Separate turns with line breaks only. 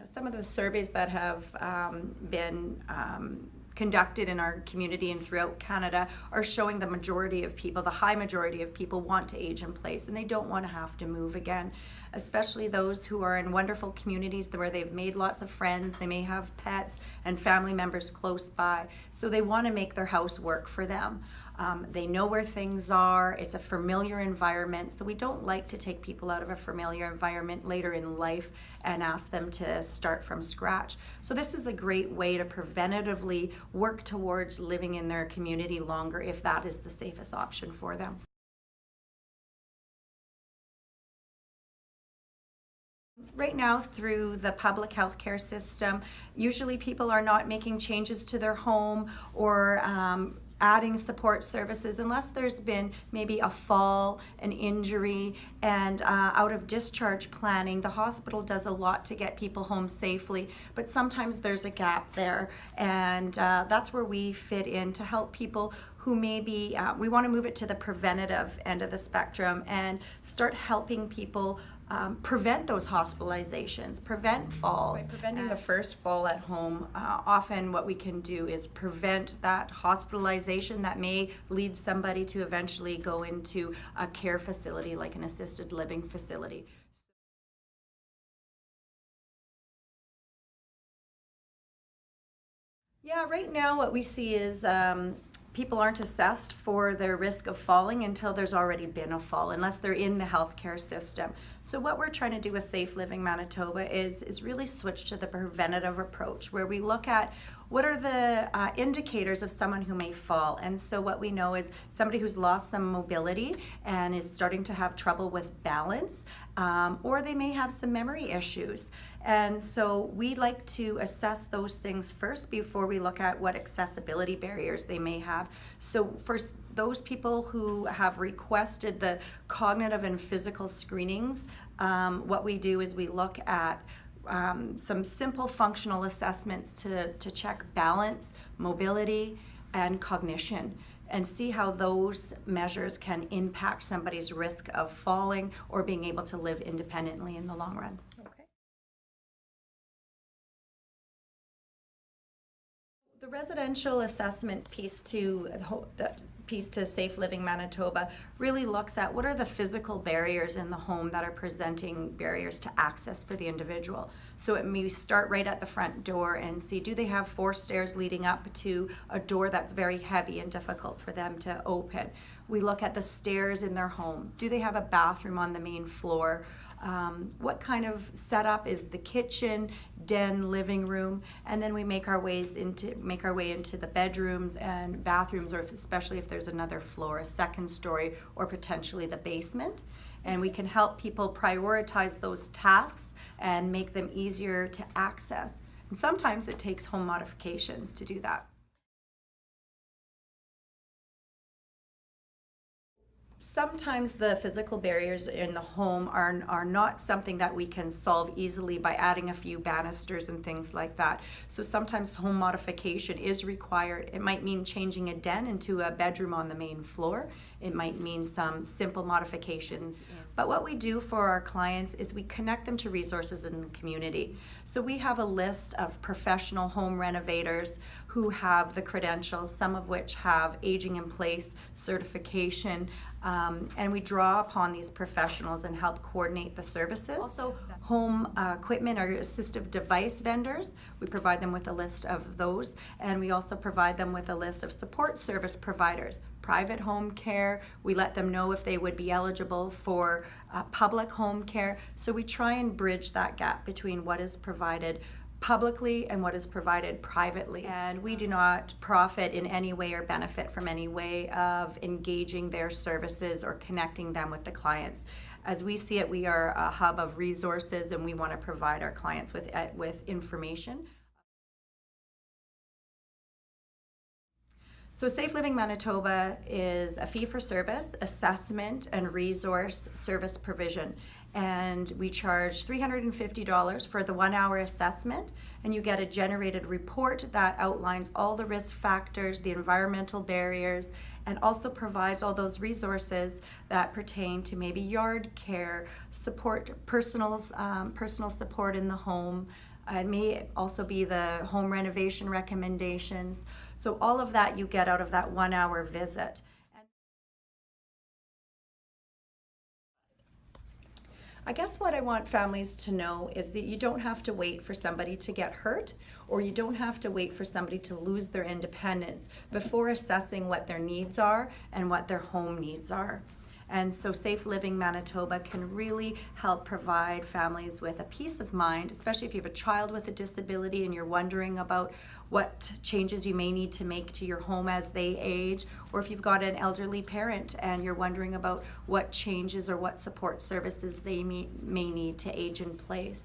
Some of the surveys that have been conducted in our community and throughout Canada are showing the majority of people, the high majority of people, want to age in place and they don't want to have to move again, especially those who are in wonderful communities where they've made lots of friends, they may have pets and family members close by, so they want to make their house work for them. They know where things are, it's a familiar environment, so we don't like to take people out of a familiar environment later in life and ask them to start from scratch. So this is a great way to preventatively work towards living in their community longer if that is the safest option for them. Right now, through the public healthcare system, usually people are not making changes to their home or adding support services unless there's been maybe a fall, an injury, and out of discharge planning. The hospital does a lot to get people home safely, but sometimes there's a gap there, and that's where we fit in to help people who maybe, we want to move it to the preventative end of the spectrum and start helping people prevent those hospitalizations, prevent falls. By preventing the first fall at home, often what we can do is prevent that hospitalization that may lead somebody to eventually go into a care facility like an assisted living facility. Yeah, right now what we see is people aren't assessed for their risk of falling until there's already been a fall, unless they're in the healthcare system. So what we're trying to do with Safe Living Manitoba is really switch to the preventative approach, where we look at what are the indicators of someone who may fall. And so what we know is somebody who's lost some mobility and is starting to have trouble with balance, or they may have some memory issues. And so we like to assess those things first before we look at what accessibility barriers they may have. So for those people who have requested the cognitive and physical screenings, what we do is we look at some simple functional assessments to check balance, mobility, and cognition, and see how those measures can impact somebody's risk of falling or being able to live independently in the long run. Okay. The residential assessment piece to Safe Living Manitoba really looks at what are the physical barriers in the home that are presenting barriers to access for the individual. So it may start right at the front door and see, do they have 4 stairs leading up to a door that's very heavy and difficult for them to open? We look at the stairs in their home. Do they have a bathroom on the main floor? What kind of setup is the kitchen, den, living room, and then we make our way into the bedrooms and bathrooms, or especially if there's another floor, a second story, or potentially the basement. And we can help people prioritize those tasks and make them easier to access. And sometimes it takes home modifications to do that. Sometimes the physical barriers in the home are not something that we can solve easily by adding a few banisters and things like that. So sometimes home modification is required. It might mean changing a den into a bedroom on the main floor. It might mean some simple modifications. But what we do for our clients is we connect them to resources in the community. So we have a list of professional home renovators who have the credentials, some of which have aging in place certification, and we draw upon these professionals and help coordinate the services. Also, home equipment or assistive device vendors, we provide them with a list of those, and we also provide them with a list of support service providers. Private home care, we let them know if they would be eligible for public home care. So we try and bridge that gap between what is provided publicly and what is provided privately. And we do not profit in any way or benefit from any way of engaging their services or connecting them with the clients. As we see it, we are a hub of resources and we want to provide our clients with information. So Safe Living Manitoba is a fee-for-service assessment and resource service provision. And we charge $350 for the 1-hour assessment, and you get a generated report that outlines all the risk factors, the environmental barriers, and also provides all those resources that pertain to maybe yard care, support, personal support in the home, It may also be the home renovation recommendations. So all of that you get out of that 1 hour visit. I guess what I want families to know is that you don't have to wait for somebody to get hurt, or you don't have to wait for somebody to lose their independence before assessing what their needs are and what their home needs are. And so Safe Living Manitoba can really help provide families with a peace of mind, especially if you have a child with a disability and you're wondering about what changes you may need to make to your home as they age, or if you've got an elderly parent and you're wondering about what changes or what support services they may need to age in place.